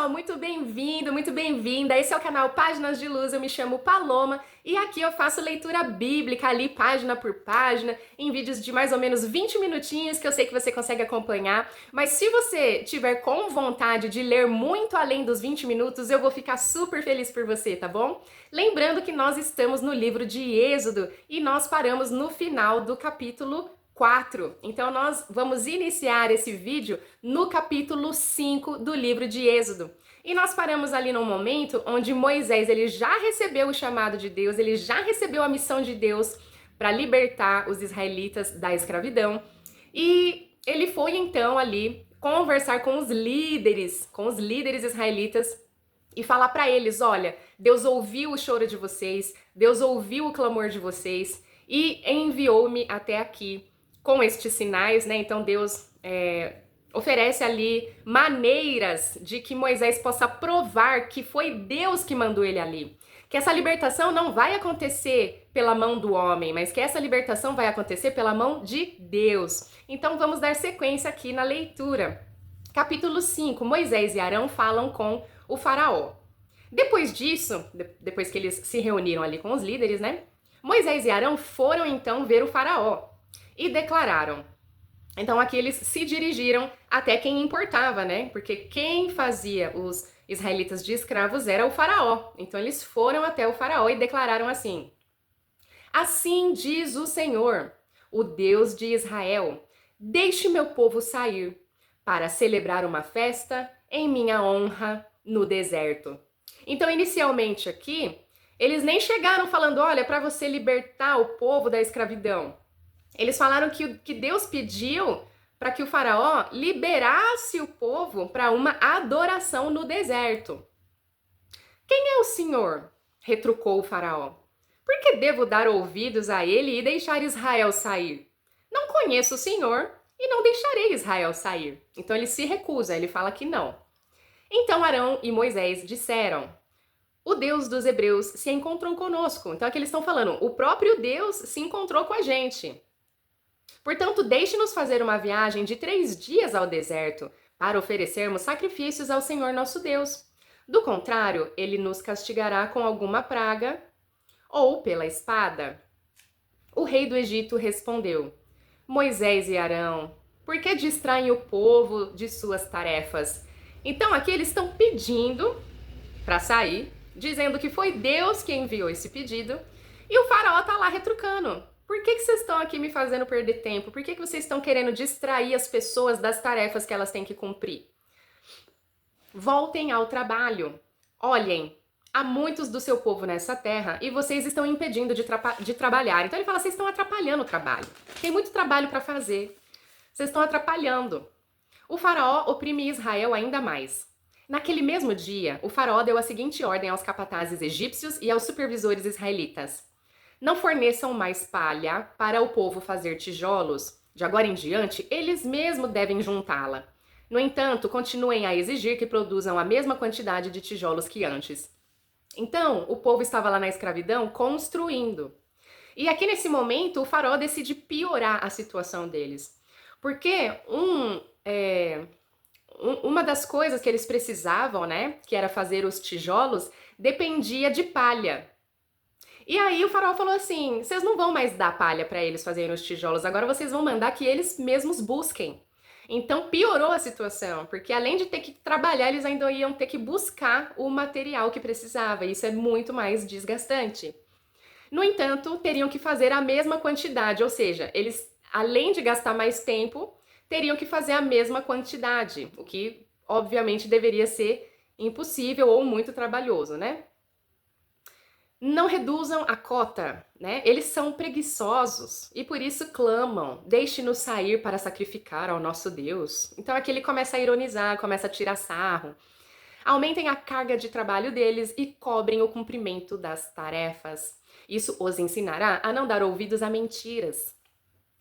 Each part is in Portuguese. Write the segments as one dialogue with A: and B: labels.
A: pessoal, muito bem-vindo, muito bem-vinda. Esse é o canal Páginas de Luz, eu me chamo Paloma e aqui eu faço leitura bíblica ali, página por página, em vídeos de mais ou menos 20 minutinhos que eu sei que você consegue acompanhar. Mas se você tiver com vontade de ler muito além dos 20 minutos, eu vou ficar super feliz por você, tá bom? Lembrando que nós estamos no livro de Êxodo e nós paramos no final do capítulo 4. Então nós vamos iniciar esse vídeo no capítulo 5 do livro de Êxodo. E nós paramos ali num momento onde Moisés, ele já recebeu o chamado de Deus, ele já recebeu a missão de Deus para libertar os israelitas da escravidão. E ele foi então ali conversar com os líderes israelitas e falar para eles, olha, Deus ouviu o choro de vocês, Deus ouviu o clamor de vocês e enviou-me até aqui com estes sinais, né? Então Deus oferece ali maneiras de que Moisés possa provar que foi Deus que mandou ele ali. Que essa libertação não vai acontecer pela mão do homem, mas que essa libertação vai acontecer pela mão de Deus. Então vamos dar sequência aqui na leitura. Capítulo 5, Moisés e Arão falam com o faraó. Depois disso, depois que eles se reuniram ali com os líderes, né? Moisés e Arão foram então ver o faraó e declararam. Então aqui eles se dirigiram até quem importava, né? Porque quem fazia os israelitas de escravos era o faraó. Então eles foram até o faraó e declararam assim: assim diz o Senhor, o Deus de Israel, deixe meu povo sair para celebrar uma festa em minha honra no deserto. Então inicialmente aqui, eles nem chegaram falando, olha, para você libertar o povo da escravidão. Eles falaram que Deus pediu para que o faraó liberasse o povo para uma adoração no deserto. Quem é o Senhor? Retrucou o faraó. Por que devo dar ouvidos a ele e deixar Israel sair? Não conheço o Senhor e não deixarei Israel sair. Então ele se recusa, ele fala que não. Então Arão e Moisés disseram, o Deus dos hebreus se encontrou conosco. Então aqui eles estão falando, o próprio Deus se encontrou com a gente. Portanto, deixe-nos fazer uma viagem de 3 dias ao deserto, para oferecermos sacrifícios ao Senhor nosso Deus. Do contrário, ele nos castigará com alguma praga ou pela espada. O rei do Egito respondeu, Moisés e Arão, por que distraem o povo de suas tarefas? Então aqui eles estão pedindo para sair, dizendo que foi Deus que enviou esse pedido, e o faraó está lá retrucando. Por que vocês estão aqui me fazendo perder tempo? Por que vocês estão querendo distrair as pessoas das tarefas que elas têm que cumprir? Voltem ao trabalho. Olhem, há muitos do seu povo nessa terra e vocês estão impedindo de trabalhar. Então ele fala, vocês estão atrapalhando o trabalho. Tem muito trabalho para fazer. Vocês estão atrapalhando. O faraó oprime Israel ainda mais. Naquele mesmo dia, o faraó deu a seguinte ordem aos capatazes egípcios e aos supervisores israelitas. Não forneçam mais palha para o povo fazer tijolos. De agora em diante, eles mesmos devem juntá-la. No entanto, continuem a exigir que produzam a mesma quantidade de tijolos que antes. Então, o povo estava lá na escravidão construindo. E aqui nesse momento, o faraó decide piorar a situação deles. Porque uma das coisas que eles precisavam, né, que era fazer os tijolos, dependia de palha. E aí o faraó falou assim, vocês não vão mais dar palha para eles fazerem os tijolos, agora vocês vão mandar que eles mesmos busquem. Então piorou a situação, porque além de ter que trabalhar, eles ainda iam ter que buscar o material que precisava, e isso é muito mais desgastante. No entanto, teriam que fazer a mesma quantidade, ou seja, eles, além de gastar mais tempo, teriam que fazer a mesma quantidade, o que obviamente deveria ser impossível ou muito trabalhoso, né? Não reduzam a cota, né? Eles são preguiçosos e por isso clamam, deixe-nos sair para sacrificar ao nosso Deus. Então aqui ele começa a ironizar, começa a tirar sarro. Aumentem a carga de trabalho deles e cobrem o cumprimento das tarefas. Isso os ensinará a não dar ouvidos a mentiras.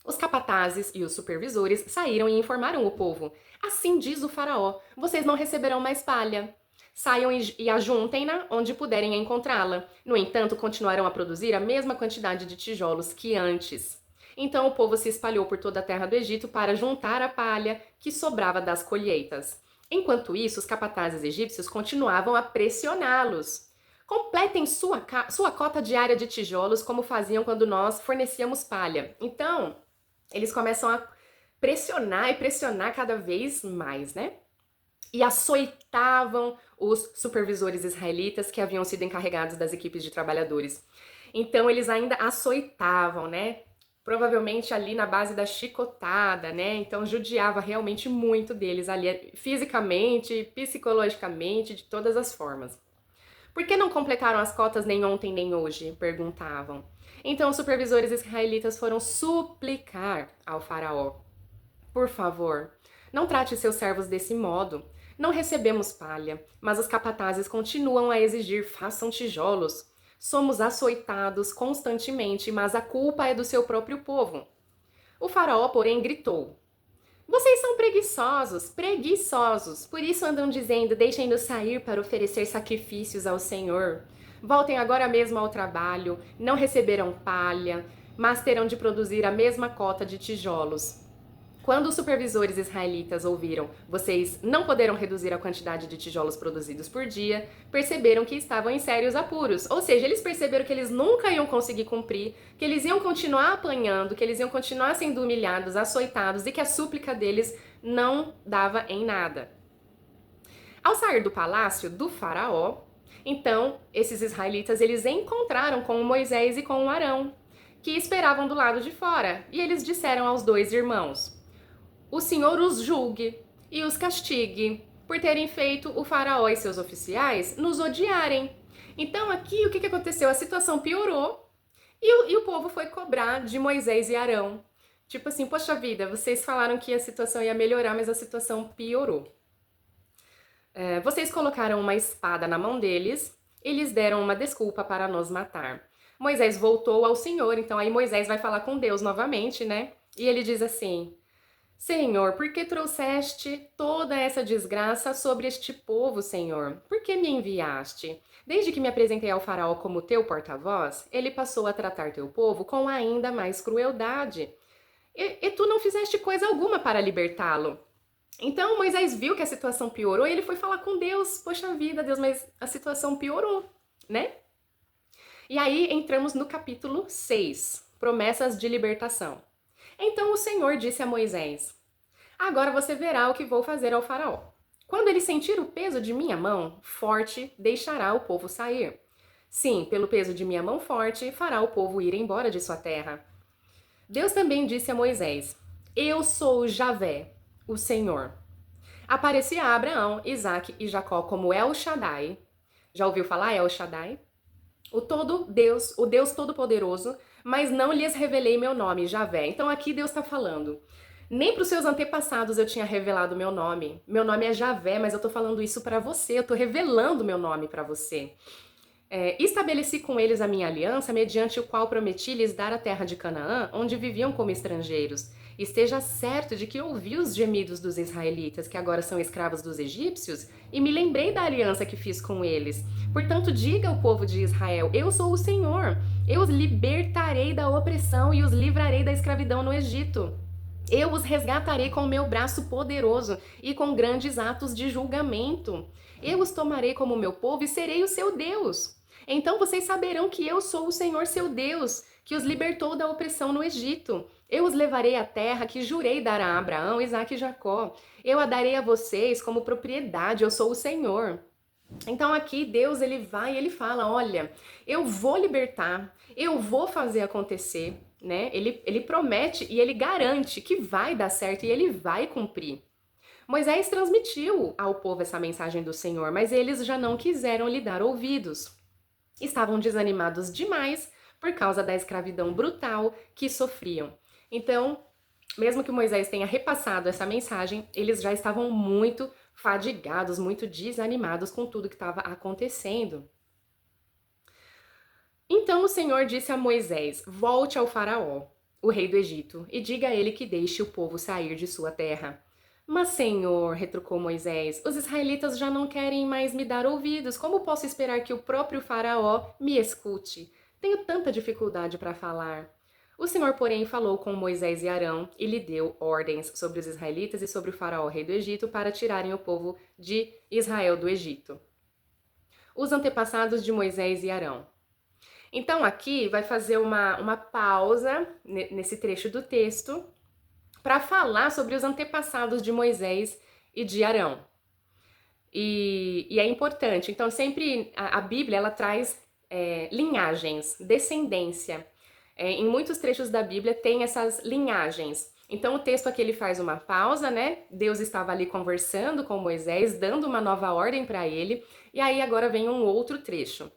A: Os capatazes e os supervisores saíram e informaram o povo. Assim diz o faraó, vocês não receberão mais palha. Saiam e ajuntem-na onde puderem encontrá-la. No entanto, continuarão a produzir a mesma quantidade de tijolos que antes. Então o povo se espalhou por toda a terra do Egito para juntar a palha que sobrava das colheitas. Enquanto isso, os capatazes egípcios continuavam a pressioná-los. Completem sua cota diária de tijolos, como faziam quando nós fornecíamos palha. Então, eles começam a pressionar e pressionar cada vez mais, né? E açoitavam os supervisores israelitas que haviam sido encarregados das equipes de trabalhadores. Então, eles ainda açoitavam, né? Provavelmente ali na base da chicotada, né? Então, judiava realmente muito deles ali, fisicamente, psicologicamente, de todas as formas. Por que não completaram as cotas nem ontem nem hoje? Perguntavam. Então os supervisores israelitas foram suplicar ao faraó: por favor, não trate seus servos desse modo. Não recebemos palha, mas os capatazes continuam a exigir: façam tijolos. Somos açoitados constantemente, mas a culpa é do seu próprio povo. O faraó, porém, gritou: vocês são preguiçosos, preguiçosos. Por isso andam dizendo: deixem-nos sair para oferecer sacrifícios ao Senhor. Voltem agora mesmo ao trabalho. Não receberão palha, mas terão de produzir a mesma cota de tijolos. Quando os supervisores israelitas ouviram: vocês não poderão reduzir a quantidade de tijolos produzidos por dia, perceberam que estavam em sérios apuros. Ou seja, eles perceberam que eles nunca iam conseguir cumprir, que eles iam continuar apanhando, que eles iam continuar sendo humilhados, açoitados e que a súplica deles não dava em nada. Ao sair do palácio do faraó, então esses israelitas eles encontraram com Moisés e com Arão, que esperavam do lado de fora, e eles disseram aos dois irmãos: o Senhor os julgue e os castigue por terem feito o faraó e seus oficiais nos odiarem. Então aqui o que aconteceu? A situação piorou e o povo foi cobrar de Moisés e Arão. Tipo assim, poxa vida, vocês falaram que a situação ia melhorar, mas a situação piorou. Vocês colocaram uma espada na mão deles e lhes deram uma desculpa para nos matar. Moisés voltou ao Senhor, então aí Moisés vai falar com Deus novamente, né? E ele diz assim: Senhor, por que trouxeste toda essa desgraça sobre este povo, Senhor? Por que me enviaste? Desde que me apresentei ao faraó como teu porta-voz, ele passou a tratar teu povo com ainda mais crueldade. E tu não fizeste coisa alguma para libertá-lo. Então Moisés viu que a situação piorou e ele foi falar com Deus. Poxa vida, Deus, mas a situação piorou, né? E aí entramos no capítulo 6, promessas de libertação. Então o Senhor disse a Moisés: agora você verá o que vou fazer ao faraó. Quando ele sentir o peso de minha mão forte, deixará o povo sair. Sim, pelo peso de minha mão forte, fará o povo ir embora de sua terra. Deus também disse a Moisés: eu sou Javé, o Senhor. Apareci a Abraão, Isaque e Jacó como El Shaddai. Já ouviu falar El Shaddai? O Deus Todo-Poderoso, mas não lhes revelei meu nome, Javé. Então aqui Deus está falando: nem para os seus antepassados eu tinha revelado meu nome. Meu nome é Javé, mas eu estou falando isso para você, eu estou revelando meu nome para você. Estabeleci com eles a minha aliança, mediante o qual prometi lhes dar a terra de Canaã, onde viviam como estrangeiros. Esteja certo de que ouvi os gemidos dos israelitas, que agora são escravos dos egípcios, e me lembrei da aliança que fiz com eles. Portanto, diga ao povo de Israel: eu sou o Senhor. Eu os libertarei da opressão e os livrarei da escravidão no Egito. Eu os resgatarei com o meu braço poderoso e com grandes atos de julgamento. Eu os tomarei como meu povo e serei o seu Deus. Então vocês saberão que eu sou o Senhor seu Deus, que os libertou da opressão no Egito. Eu os levarei à terra que jurei dar a Abraão, Isaque e Jacó. Eu a darei a vocês como propriedade, eu sou o Senhor. Então aqui Deus ele vai e ele fala: olha, eu vou libertar, eu vou fazer acontecer, né? Ele promete e ele garante que vai dar certo e ele vai cumprir. Moisés transmitiu ao povo essa mensagem do Senhor, mas eles já não quiseram lhe dar ouvidos. Estavam desanimados demais por causa da escravidão brutal que sofriam. Então, mesmo que Moisés tenha repassado essa mensagem, eles já estavam muito fadigados, muito desanimados com tudo que estava acontecendo. Então o Senhor disse a Moisés: volte ao faraó, o rei do Egito, e diga a ele que deixe o povo sair de sua terra. Mas, Senhor, retrucou Moisés, os israelitas já não querem mais me dar ouvidos. Como posso esperar que o próprio faraó me escute? Tenho tanta dificuldade para falar. O Senhor, porém, falou com Moisés e Arão e lhe deu ordens sobre os israelitas e sobre o faraó, rei do Egito, para tirarem o povo de Israel do Egito. Os antepassados de Moisés e Arão. Então, aqui vai fazer uma pausa nesse trecho do texto para falar sobre os antepassados de Moisés e de Arão. E é importante. Então, sempre a Bíblia ela traz linhagens, descendência. Em muitos trechos da Bíblia tem essas linhagens. Então, o texto aqui ele faz uma pausa, né? Deus estava ali conversando com Moisés, dando uma nova ordem para ele. E aí agora vem um outro trecho.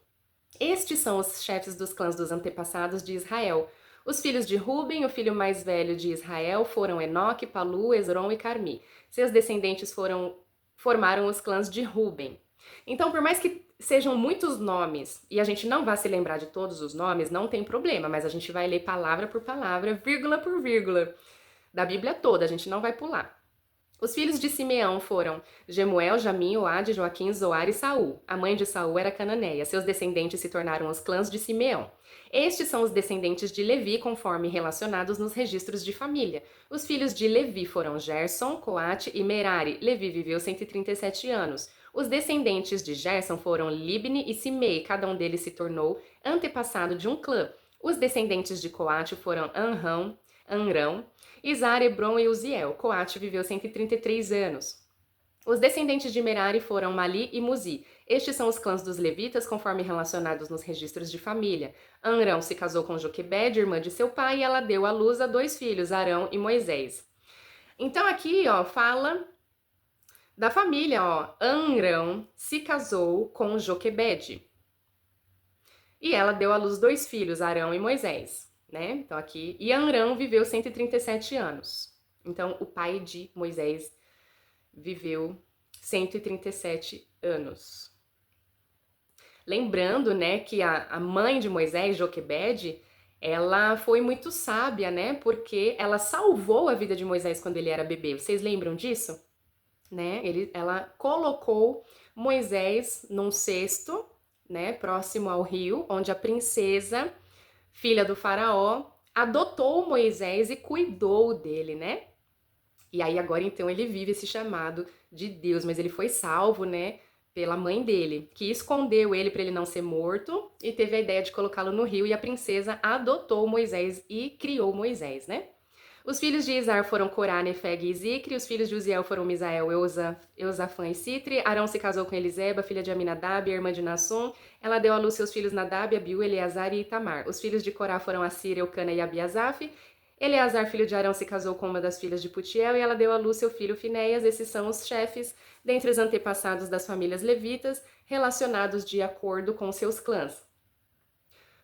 A: Estes são os chefes dos clãs dos antepassados de Israel. Os filhos de Ruben, o filho mais velho de Israel, foram Enoque, Palu, Esrom e Carmi. Seus descendentes formaram os clãs de Ruben. Então, por mais que sejam muitos nomes e a gente não vá se lembrar de todos os nomes, não tem problema, mas a gente vai ler palavra por palavra, vírgula por vírgula, da Bíblia toda, a gente não vai pular. Os filhos de Simeão foram Gemuel, Jamim, Oade, Joaquim, Zoar e Saul. A mãe de Saul era Cananeia. Seus descendentes se tornaram os clãs de Simeão. Estes são os descendentes de Levi, conforme relacionados nos registros de família. Os filhos de Levi foram Gerson, Coate e Merari. Levi viveu 137 anos. Os descendentes de Gerson foram Libni e Simei. Cada um deles se tornou antepassado de um clã. Os descendentes de Coate foram Amrão, Izar, Hebron e Uziel. Coate viveu 133 anos. Os descendentes de Merari foram Mali e Muzi. Estes são os clãs dos levitas, conforme relacionados nos registros de família. Amrão se casou com Joquebede, irmã de seu pai, e ela deu à luz a 2 filhos, Arão e Moisés. Então aqui, fala da família, Amrão se casou com Joquebede. E ela deu à luz 2 filhos, Arão e Moisés. Né? Então aqui, e Amrão viveu 137 anos. Então o pai de Moisés viveu 137 anos. Lembrando, né, que a mãe de Moisés, Joquebede, ela foi muito sábia, né? Porque ela salvou a vida de Moisés quando ele era bebê. Vocês lembram disso? Né? Ela colocou Moisés num cesto, né, próximo ao rio, onde a princesa filha do faraó, adotou Moisés e cuidou dele, né? E aí agora então ele vive esse chamado de Deus, mas ele foi salvo, né, pela mãe dele, que escondeu ele para ele não ser morto e teve a ideia de colocá-lo no rio e a princesa adotou Moisés e criou Moisés, né? Os filhos de Izar foram Corá, Nefeg e Zicre. Os filhos de Uziel foram Misael, Eusafã e Citri. Arão se casou com Eliseba, filha de Aminadab, irmã de Nassum. Ela deu à luz seus filhos Nadab, Abiú, Eleazar e Itamar. Os filhos de Corá foram Assir, Eucana e Abiasaf. Eleazar, filho de Arão, se casou com uma das filhas de Putiel e ela deu à luz seu filho Finéias. Esses são os chefes dentre os antepassados das famílias levitas, relacionados de acordo com seus clãs.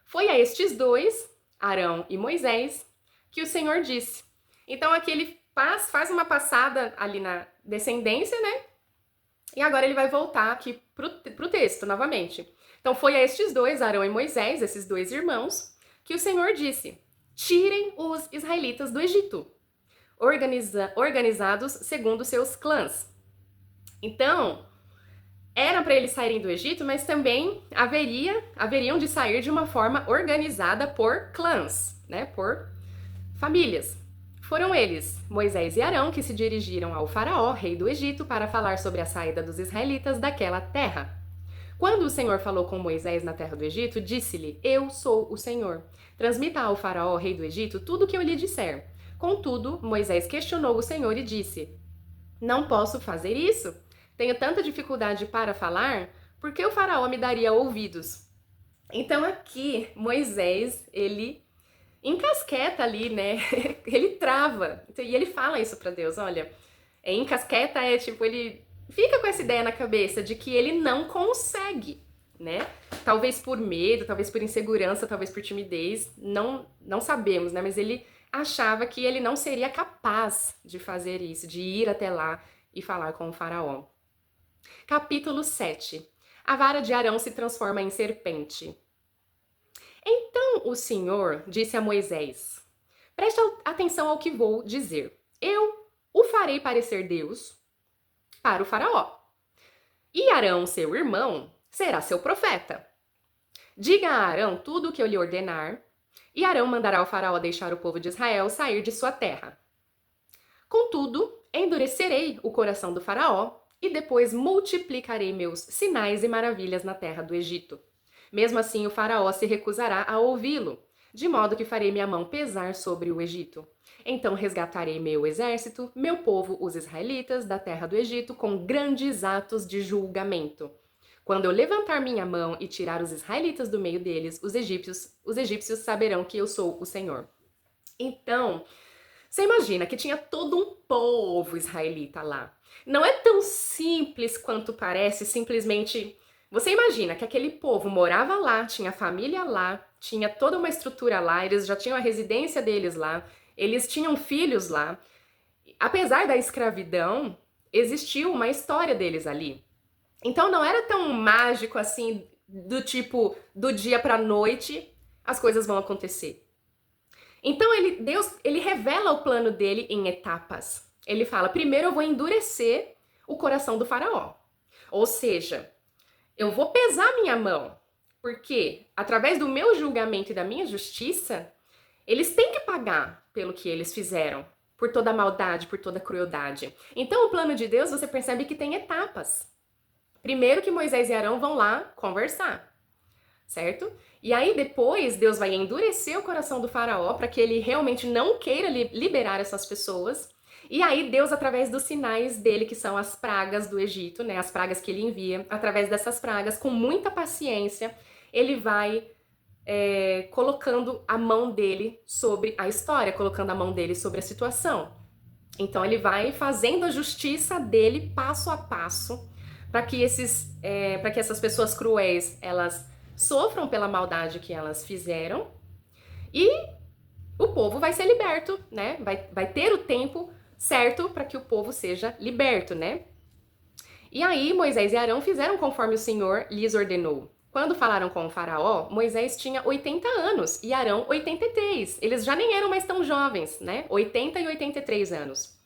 A: Foi a estes 2, Arão e Moisés, que o Senhor disse. Então aqui ele faz uma passada ali na descendência, né? E agora ele vai voltar aqui pro texto novamente. Então foi a estes 2, Arão e Moisés, esses 2 irmãos, que o Senhor disse: tirem os israelitas do Egito, organizados segundo seus clãs. Então, era para eles saírem do Egito, mas também haveriam de sair de uma forma organizada por clãs, né? Por famílias. Foram eles, Moisés e Arão, que se dirigiram ao faraó, rei do Egito, para falar sobre a saída dos israelitas daquela terra. Quando o Senhor falou com Moisés na terra do Egito, disse-lhe: Eu sou o Senhor. Transmita ao faraó, rei do Egito, tudo o que eu lhe disser. Contudo, Moisés questionou o Senhor e disse: Não posso fazer isso. Tenho tanta dificuldade para falar, por que o faraó me daria ouvidos? Então aqui, Moisés, ele encasqueta ali, né? Ele trava. E ele fala isso para Deus, olha, encasqueta é tipo, ele fica com essa ideia na cabeça de que ele não consegue, né? Talvez por medo, talvez por insegurança, talvez por timidez, não sabemos, né? Mas ele achava que ele não seria capaz de fazer isso, de ir até lá e falar com o faraó. Capítulo 7. A vara de Arão se transforma em serpente. Então o Senhor disse a Moisés: preste atenção ao que vou dizer. Eu o farei parecer Deus para o faraó. E Arão, seu irmão, será seu profeta. Diga a Arão tudo o que eu lhe ordenar, E Arão mandará o faraó deixar o povo de Israel sair de sua terra. Contudo, endurecerei o coração do faraó e depois multiplicarei meus sinais e maravilhas na terra do Egito. Mesmo assim, o faraó se recusará a ouvi-lo, de modo que farei minha mão pesar sobre o Egito. Então resgatarei meu exército, meu povo, os israelitas, da terra do Egito, com grandes atos de julgamento. Quando eu levantar minha mão e tirar os israelitas do meio deles, os egípcios saberão que eu sou o Senhor. Então, você imagina que tinha todo um povo israelita lá. Não é tão simples quanto parece, simplesmente. Você imagina que aquele povo morava lá, tinha família lá, tinha toda uma estrutura lá, eles já tinham a residência deles lá, eles tinham filhos lá. Apesar da escravidão, existiu uma história deles ali. Então não era tão mágico assim, do tipo, do dia pra noite as coisas vão acontecer. Então Deus, ele revela o plano dele em etapas. Ele fala: primeiro eu vou endurecer o coração do faraó. Ou seja, eu vou pesar minha mão, porque através do meu julgamento e da minha justiça, eles têm que pagar pelo que eles fizeram, por toda a maldade, por toda a crueldade. Então o plano de Deus, você percebe que tem etapas. Primeiro que Moisés e Arão vão lá conversar, certo? E aí depois Deus vai endurecer o coração do faraó para que ele realmente não queira liberar essas pessoas. E aí Deus, através dos sinais dele, que são as pragas do Egito, né, as pragas que ele envia, através dessas pragas, com muita paciência, ele vai colocando a mão dele sobre a história, colocando a mão dele sobre a situação. Então ele vai fazendo a justiça dele passo a passo, para que essas pessoas cruéis, elas sofram pela maldade que elas fizeram, e o povo vai ser liberto, né? Vai ter o tempo certo para que o povo seja liberto, né? E aí Moisés e Arão fizeram conforme o Senhor lhes ordenou. Quando falaram com o faraó, Moisés tinha 80 anos e Arão 83. Eles já nem eram mais tão jovens, né? 80 e 83 anos.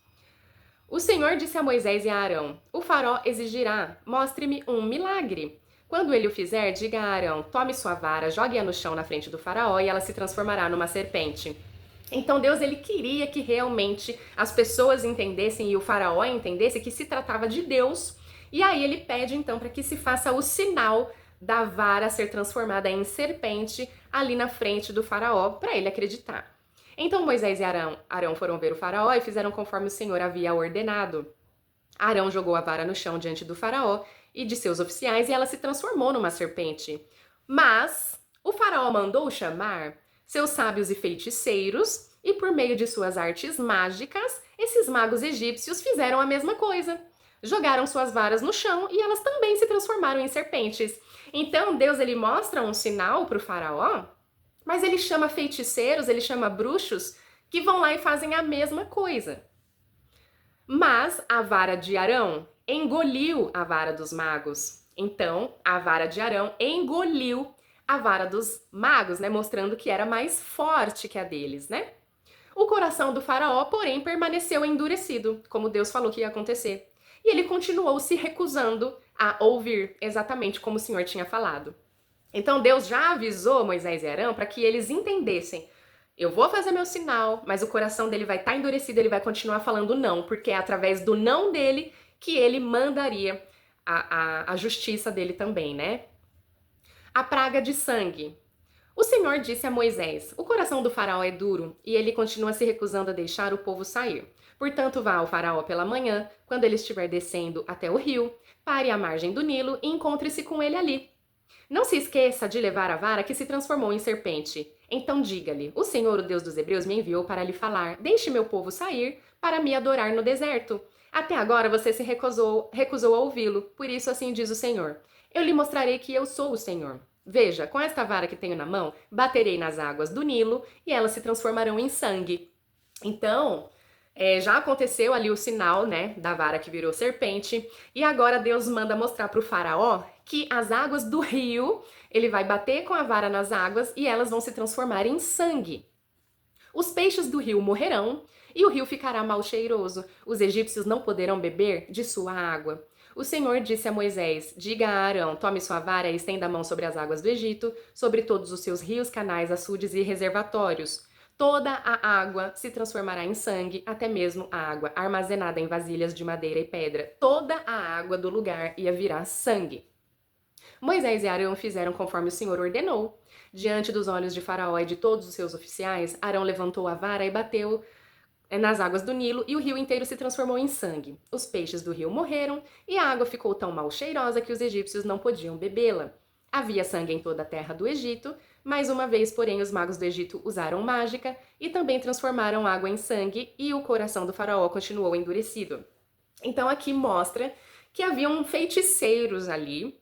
A: O Senhor disse a Moisés e a Arão: o faraó exigirá, mostre-me um milagre. Quando ele o fizer, diga a Arão: tome sua vara, jogue-a no chão na frente do faraó e ela se transformará numa serpente. Então Deus, ele queria que realmente as pessoas entendessem e o faraó entendesse que se tratava de Deus. E aí ele pede então para que se faça o sinal da vara ser transformada em serpente ali na frente do faraó, para ele acreditar. Então Moisés e Arão foram ver o faraó e fizeram conforme o Senhor havia ordenado. Arão jogou a vara no chão diante do faraó e de seus oficiais e ela se transformou numa serpente. Mas o faraó mandou chamar seus sábios e feiticeiros e por meio de suas artes mágicas, esses magos egípcios fizeram a mesma coisa. Jogaram suas varas no chão e elas também se transformaram em serpentes. Então Deus, ele mostra um sinal para o faraó, mas ele chama feiticeiros, ele chama bruxos que vão lá e fazem a mesma coisa. Mas a vara de Arão engoliu a vara dos magos. Então, a vara de Arão engoliu a vara dos magos, né? Mostrando que era mais forte que a deles, né? O coração do faraó, porém, permaneceu endurecido, como Deus falou que ia acontecer. E ele continuou se recusando a ouvir, exatamente como o Senhor tinha falado. Então Deus já avisou Moisés e Arão para que eles entendessem: eu vou fazer meu sinal, mas o coração dele vai estar endurecido, ele vai continuar falando não, porque é através do não dele que ele mandaria a justiça dele também, né? A praga de sangue. O Senhor disse a Moisés: o coração do faraó é duro e ele continua se recusando a deixar o povo sair. Portanto, vá ao faraó pela manhã, quando ele estiver descendo até o rio, pare à margem do Nilo e encontre-se com ele ali. Não se esqueça de levar a vara que se transformou em serpente. Então diga-lhe: o Senhor, o Deus dos Hebreus, me enviou para lhe falar: deixe meu povo sair para me adorar no deserto. Até agora você se recusou a ouvi-lo, por isso assim diz o Senhor: eu lhe mostrarei que eu sou o Senhor. Veja, com esta vara que tenho na mão, baterei nas águas do Nilo e elas se transformarão em sangue. Então, já aconteceu ali o sinal, né, da vara que virou serpente, e agora Deus manda mostrar para o faraó que as águas do rio, ele vai bater com a vara nas águas e elas vão se transformar em sangue. Os peixes do rio morrerão e o rio ficará mal cheiroso. Os egípcios não poderão beber de sua água. o Senhor disse a Moisés: diga a Arão, tome sua vara e estenda a mão sobre as águas do Egito, sobre todos os seus rios, canais, açudes e reservatórios. Toda a água se transformará em sangue, até mesmo a água armazenada em vasilhas de madeira e pedra. Toda a água do lugar ia virar sangue. Moisés e Arão fizeram conforme o Senhor ordenou. Diante dos olhos de Faraó e de todos os seus oficiais, Arão levantou a vara e bateu nas águas do Nilo, e o rio inteiro se transformou em sangue. Os peixes do rio morreram, e a água ficou tão mal cheirosa que os egípcios não podiam bebê-la. Havia sangue em toda a terra do Egito. Mais uma vez, porém, os magos do Egito usaram mágica e também transformaram água em sangue, e o coração do faraó continuou endurecido. Então aqui mostra que haviam feiticeiros ali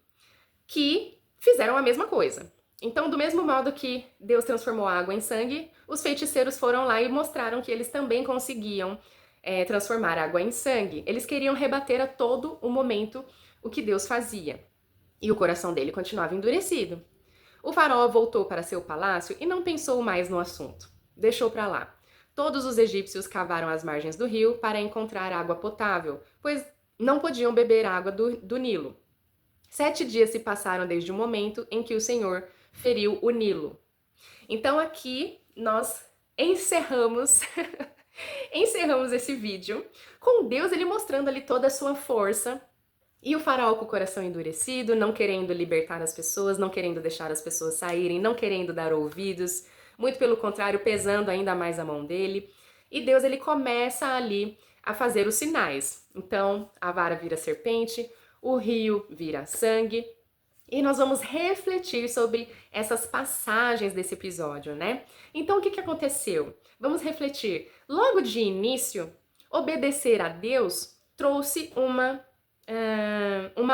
A: que fizeram a mesma coisa. Então, do mesmo modo que Deus transformou a água em sangue, os feiticeiros foram lá e mostraram que eles também conseguiam transformar água em sangue. Eles queriam rebater a todo o momento o que Deus fazia. E o coração dele continuava endurecido. O faraó voltou para seu palácio e não pensou mais no assunto. Deixou para lá. Todos os egípcios cavaram as margens do rio para encontrar água potável, pois não podiam beber água do Nilo. 7 dias se passaram desde o momento em que o Senhor feriu o Nilo. Então aqui nós encerramos encerramos esse vídeo com Deus ele mostrando ali toda a sua força e o faraó com o coração endurecido, não querendo libertar as pessoas, não querendo deixar as pessoas saírem, não querendo dar ouvidos, muito pelo contrário, pesando ainda mais a mão dele. E Deus ele começa ali a fazer os sinais. Então a vara vira serpente, o rio vira sangue. E nós vamos refletir sobre essas passagens desse episódio, né? Então, o que aconteceu? Vamos refletir. Logo de início, obedecer a Deus trouxe uma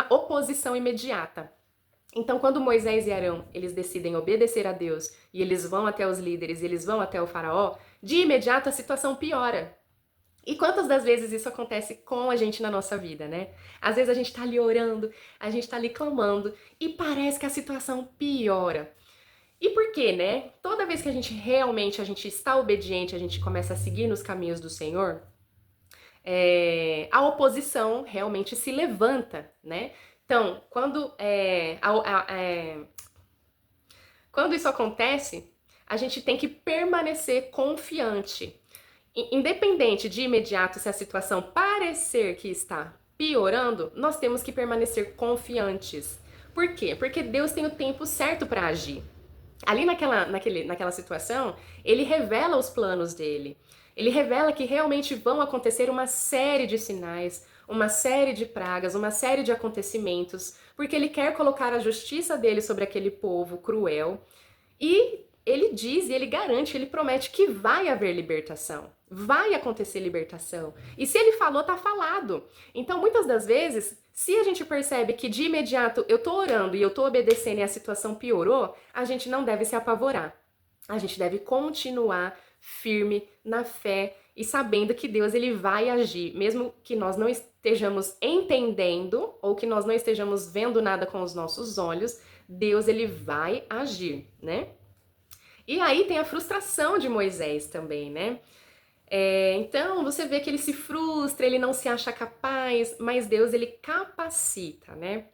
A: oposição imediata. Então, quando Moisés e Arão, eles decidem obedecer a Deus e eles vão até os líderes, eles vão até o faraó, de imediato a situação piora. E quantas das vezes isso acontece com a gente na nossa vida, né? Às vezes a gente tá ali orando, a gente tá ali clamando e parece que a situação piora. E por quê, né? Toda vez que a gente realmente está obediente, a gente começa a seguir nos caminhos do Senhor, a oposição realmente se levanta, né? Então, quando isso acontece, a gente tem que permanecer confiante. Independente de imediato se a situação parecer que está piorando, nós temos que permanecer confiantes. Por quê? Porque Deus tem o tempo certo para agir. Ali naquela situação, ele revela os planos dele. Ele revela que realmente vão acontecer uma série de sinais, uma série de pragas, uma série de acontecimentos, porque ele quer colocar a justiça dele sobre aquele povo cruel. E ele diz e ele garante, ele promete que vai haver libertação. Vai acontecer libertação. E se ele falou, tá falado. Então, muitas das vezes, se a gente percebe que de imediato eu tô orando e eu tô obedecendo e a situação piorou, a gente não deve se apavorar. A gente deve continuar firme na fé e sabendo que Deus ele vai agir, mesmo que nós não estejamos entendendo ou que nós não estejamos vendo nada com os nossos olhos, Deus ele vai agir, né? E aí tem a frustração de Moisés também, né? Então você vê que ele se frustra, ele não se acha capaz, mas Deus ele capacita, né?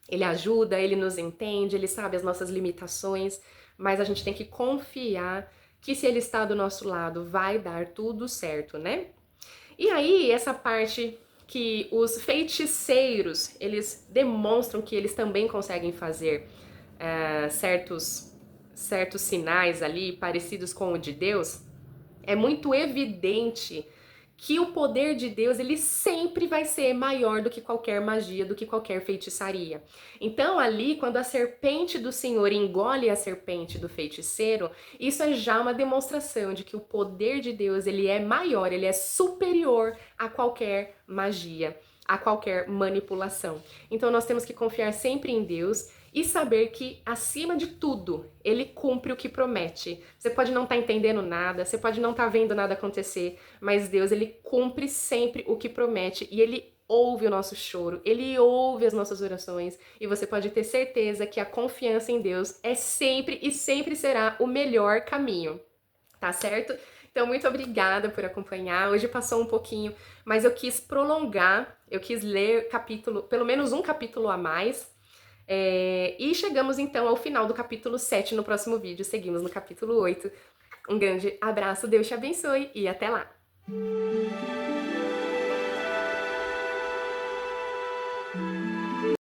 A: Ele ajuda, ele nos entende, ele sabe as nossas limitações, mas a gente tem que confiar que se ele está do nosso lado, vai dar tudo certo, né? E aí, essa parte que os feiticeiros, eles demonstram que eles também conseguem fazer certos sinais ali, parecidos com o de Deus, é muito evidente que o poder de Deus, ele sempre vai ser maior do que qualquer magia, do que qualquer feitiçaria. Então ali, quando a serpente do Senhor engole a serpente do feiticeiro, isso é já uma demonstração de que o poder de Deus, ele é maior, ele é superior a qualquer magia, a qualquer manipulação. Então nós temos que confiar sempre em Deus e saber que, acima de tudo, ele cumpre o que promete. Você pode não estar entendendo nada, você pode não estar vendo nada acontecer, mas Deus, ele cumpre sempre o que promete e ele ouve o nosso choro, ele ouve as nossas orações e você pode ter certeza que a confiança em Deus é sempre e sempre será o melhor caminho. tá certo? Então, muito obrigada por acompanhar. Hoje passou um pouquinho, mas eu quis prolongar, eu quis ler capítulo, pelo menos um capítulo a mais. E chegamos então ao final do capítulo 7 no próximo vídeo. Seguimos no capítulo 8. Um grande abraço, Deus te abençoe e até lá!